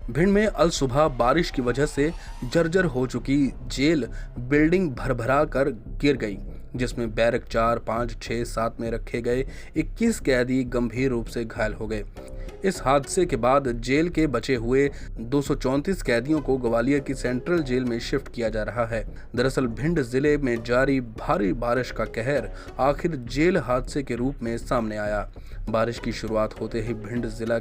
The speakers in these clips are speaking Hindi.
भिंड में अल सुबह बारिश की वजह से जर्जर हो चुकी जेल बिल्डिंग भरभरा कर गिर गई, जिसमें बैरक 4, 5, 6, 7 में रखे गए 21 कैदी गंभीर रूप से घायल हो गए। इस हादसे के बाद जेल के बचे हुए 234 कैदियों को ग्वालियर की सेंट्रल जेल में शिफ्ट किया जा रहा है। दरअसल भिंड जिले में जारी भारी बारिश का कहर आखिर जेल हादसे के रूप में सामने आया। बारिश की शुरुआत होते ही भिंड जिला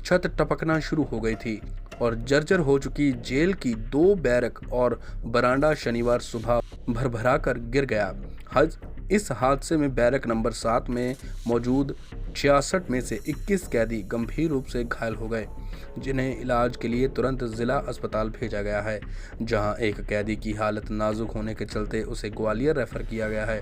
छत टपकना शुरू हो गई थी और जर्जर हो चुकी जेल की 2 बैरक और बरांडा शनिवार सुबह भरभरा कर गिर गया। इस हादसे में बैरक नंबर 7 में मौजूद 66 में से 21 कैदी गंभीर रूप से घायल हो गए, जिन्हें इलाज के लिए तुरंत जिला अस्पताल भेजा गया है, जहां एक कैदी की हालत नाजुक होने के चलते उसे ग्वालियर रेफर किया गया है।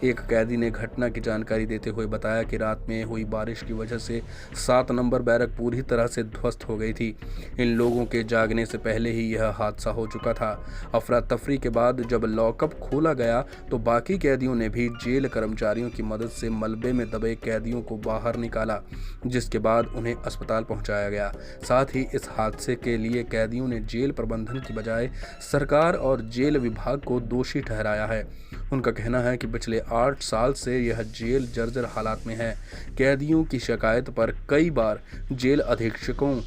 एक कैदी ने घटना की जानकारी देते हुए बताया कि रात में हुई बारिश की वजह से 7 नंबर बैरक पूरी तरह से ध्वस्त हो गई थी। इन लोगों के जागने से पहले ही यह हादसा हो चुका था। अफरा तफरी के बाद जब लॉकअप खोला गया तो बाकी कैदियों ने भी जेल कर्मचारियों की मदद से मलबे में दबे कैदियों को बाहर निकाला, जिसके बाद उन्हें अस्पताल पहुंचाया गया। साथ ही इस हादसे के लिए कैदियों ने जेल प्रबंधन की बजाय सरकार और जेल विभाग को दोषी ठहराया है। उनका कहना है कि पिछले 8 साल से यह जेल जर्जर हालात में है। कैदियों की शिकायत पर कई बार जेल अधीक्षकों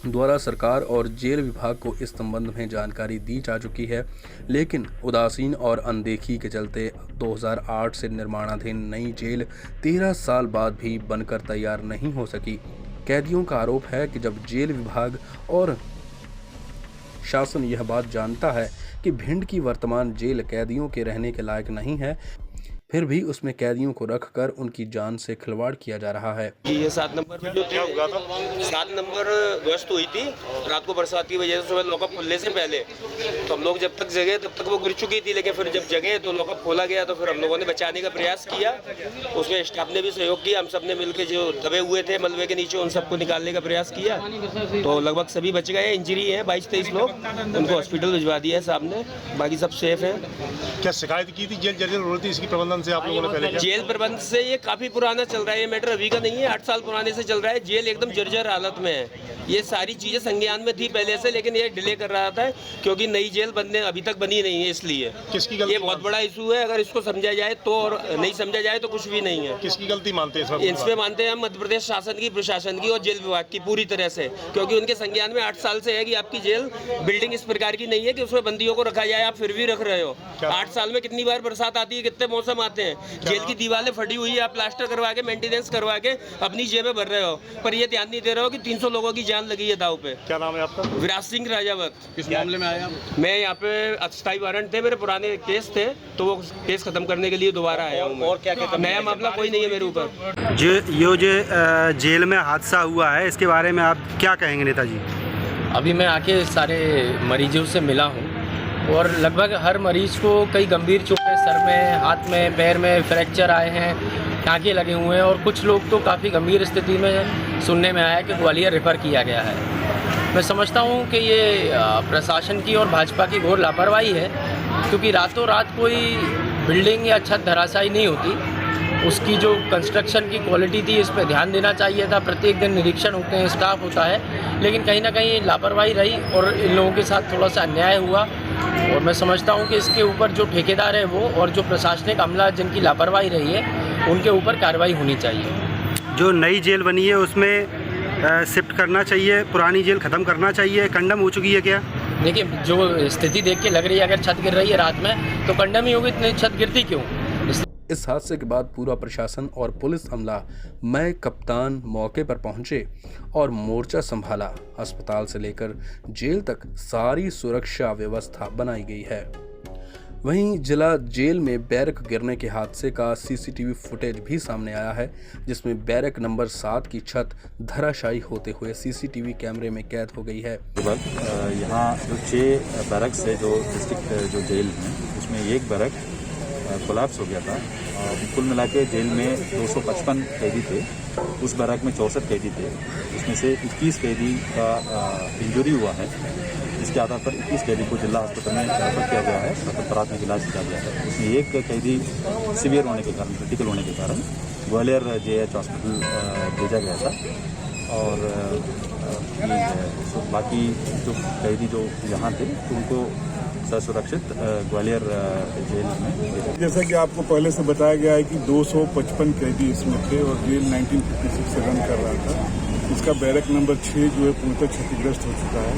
द्वारा सरकार और जेल विभाग को इस संबंध में जानकारी दी जा चुकी है, लेकिन उदासीन और अनदेखी के चलते 2008 से निर्माणाधीन नई जेल 13 साल बाद भी बनकर तैयार नहीं हो सकी। कैदियों का आरोप है कि जब जेल विभाग और शासन यह बात जानता है कि भिंड की वर्तमान जेल कैदियों के रहने के लायक नहीं है, फिर भी उसमें कैदियों को रखकर उनकी जान से खिलवाड़ किया जा रहा है। ये 7 नंबर में जो क्या हुआ था, 7 नंबर ध्वस्त हुई थी रात को बरसात की वजह से। सुबह लॉकअप खुलने से पहले तो हम लोग जब तक जगे तब तक वो गिर चुकी थी, लेकिन फिर जब जगे तो लॉकअप खोला गया तो फिर हम लोगों ने बचाने का प्रयास किया। उसमें स्टाफ ने भी सहयोग किया। हम सब ने मिलकर जो दबे हुए थे मलबे के नीचे उन सबको निकालने का प्रयास किया तो लगभग सभी बच गए। इंजरी है 22-23 लोग, उनको हॉस्पिटल भिजवा दिया है साहब ने, बाकी सब सेफ है। क्या शिकायत की थी जेल जर्जर हो रही थी, इसकी प्रबंधन से आप लोगों ने पहले? जेल प्रबंध से ये काफी पुराना चल रहा है, ये मैटर अभी का नहीं है, 8 साल पुराने से चल रहा है। जेल एकदम जर्जर हालत में है। ये सारी चीजें संज्ञान में थी पहले से, लेकिन ये डिले कर रहा था क्योंकि नई जेल बनने अभी तक बनी नहीं है, इसलिए। किसकी गलती? ये बहुत बड़ा इशू है, अगर इसको समझा जाए तो, और नहीं समझा जाए तो कुछ भी नहीं है। किसकी गलती मानते हैं? इसमें मानते हैं हम मध्य प्रदेश शासन की, प्रशासन की और जेल विभाग की पूरी तरह से, क्योंकि उनके संज्ञान में 8 साल से है कि आपकी जेल बिल्डिंग इस प्रकार की नहीं है कि उसमें बंदियों को रखा जाए, आप फिर भी रख रहे हो। 8 साल में कितनी बार बरसात आती है, कितने मौसम आते हैं। जेल की दीवारें फटी हुई है, आप प्लास्टर करवा के मेंटेनेंस करवा के अपनी जेबें भर रहे हो, पर ये ध्यान नहीं दे रहे हो कि 300 लोगों की जान लगी है दाव पे। क्या नाम है आपका? विराज सिंह राजावत। किस मामले में आया? मैं यहाँ पे अस्थायी वारंट थे, मेरे पुराने केस थे तो वो केस खत्म करने के लिए दोबारा आया हूँ। और क्या नया मामला कोई नहीं है मेरे ऊपर। जो जेल में हादसा हुआ है इसके बारे में आप क्या कहेंगे नेताजी? अभी मैं आके सारे मरीजों से मिला हूँ और लगभग हर मरीज को कई गंभीर चोटें सर में, हाथ में, पैर में फ्रैक्चर आए हैं, टाँके लगे हुए हैं और कुछ लोग तो काफ़ी गंभीर स्थिति में सुनने में आया कि ग्वालियर रेफ़र किया गया है। मैं समझता हूँ कि ये प्रशासन की और भाजपा की घोर लापरवाही है, क्योंकि रातों रात कोई बिल्डिंग या छत धराशायी नहीं होती। उसकी जो कंस्ट्रक्शन की क्वालिटी थी इस पर ध्यान देना चाहिए था। प्रत्येक दिन निरीक्षण होते हैं, स्टाफ होता है, लेकिन कहीं ना कहीं लापरवाही रही और इन लोगों के साथ थोड़ा सा अन्याय हुआ। और मैं समझता हूं कि इसके ऊपर जो ठेकेदार है वो और जो प्रशासनिक अमला जिनकी लापरवाही रही है उनके ऊपर कार्रवाई होनी चाहिए। जो नई जेल बनी है उसमें शिफ्ट करना चाहिए, पुरानी जेल ख़त्म करना चाहिए। कंडम हो चुकी है क्या? देखिए, जो स्थिति देख के लग रही है, अगर छत गिर रही है रात में तो कंडम ही होगी, इतनी छत गिरती क्यों? इस हादसे के बाद पूरा प्रशासन और पुलिस अमला मैं कप्तान मौके पर पहुंचे और मोर्चा संभाला। अस्पताल से लेकर जेल तक सारी सुरक्षा व्यवस्था बनाई गई है। वहीं जिला जेल में बैरक गिरने के हादसे का सीसीटीवी फुटेज भी सामने आया है, जिसमें बैरक नंबर 7 की छत धराशायी होते हुए सीसीटीवी कैमरे में कैद हो गई है। यहाँ जो 6 बैरक्स है जो डिस्ट्रिक्ट जो जेल है उसमें एक बैरक कोलैप्स हो गया था। कुल मिला के जेल में 255 कैदी थे, उस बैरक में 64 कैदी थे, उसमें से 21 कैदी का इंजरी हुआ है। इसके आधार पर 21 कैदी को जिला अस्पताल में रेफर किया गया है, प्राथमिक इलाज किया गया है। उसमें एक कैदी सीवियर होने के कारण, क्रिटिकल होने के कारण ग्वालियर JH हॉस्पिटल भेजा गया था और बाकी जो कैदी जो यहाँ थे तो उनको ससुरक्षित ग्वालियर जेल में। जैसा कि आपको पहले से बताया गया है कि 255 कैदी इसमें थे और जेल 1956 से रन कर रहा था। इसका बैरक नंबर 6 जो है पूर्णतः क्षतिग्रस्त हो चुका है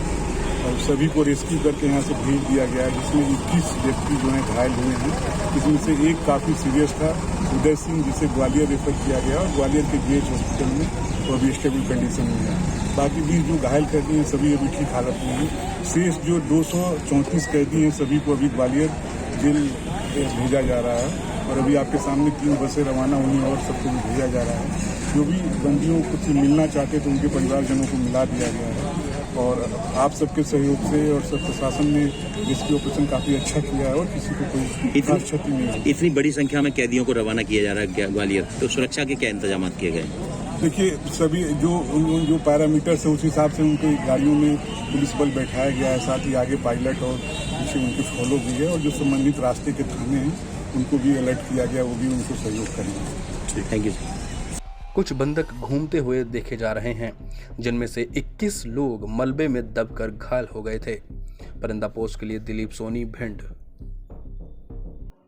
और सभी को रेस्क्यू करके यहाँ से भेज दिया गया है, जिसमें 21 व्यक्ति जो हैं घायल हुए हैं। इसमें से एक काफ़ी सीरियस था, उदय सिंह, जिसे ग्वालियर रेफर किया गया और ग्वालियर के GH हॉस्पिटल में वो अभी स्टेबल कंडीशन में है। बाकी 20 जो घायल कैदी हैं सभी अभी ठीक हालत में हैं। शेष जो 234 कैदी हैं सभी को अभी ग्वालियर जेल भेजा जा रहा है और अभी आपके सामने 3 बसें रवाना हुई और सबको भी भेजा जा रहा है। जो भी बंदियों को मिलना चाहते तो उनके परिवारजनों को मिला दिया गया है और आप सबके सहयोग से और सब प्रशासन ने रेस्क्यू ऑपरेशन काफ़ी अच्छा किया है और किसी को कोई खास क्षति नहीं हुई। इतनी बड़ी संख्या में कैदियों को रवाना किया जा रहा है ग्वालियर, तो सुरक्षा के क्या इंतजाम किए गए? देखिए, सभी जो पैरामीटर्स है उस हिसाब से उनके गाड़ियों में पुलिस बल बैठाया गया है, साथ ही आगे पायलट और पीछे उनके फॉलो भी है और जो संबंधित रास्ते के थाने हैं उनको भी अलर्ट किया गया, वो भी उनको सहयोग करेंगे। Thank you. कुछ बंधक घूमते हुए देखे जा रहे हैं, जिनमें से 21 लोग मलबे में दबकर घायल हो गए थे। परिंदा पोस्ट के लिए दिलीप सोनी, भिंड।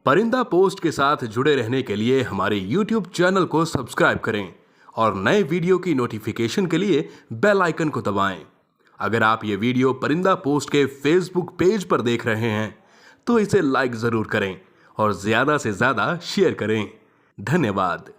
परिंदा पोस्ट के साथ जुड़े रहने के लिए हमारे YouTube चैनल को सब्सक्राइब करें और नए वीडियो की नोटिफिकेशन के लिए बेल आइकन को दबाएं। अगर आप ये वीडियो परिंदा पोस्ट के Facebook पेज पर देख रहे हैं तो इसे लाइक जरूर करें और ज्यादा से ज्यादा शेयर करें। धन्यवाद।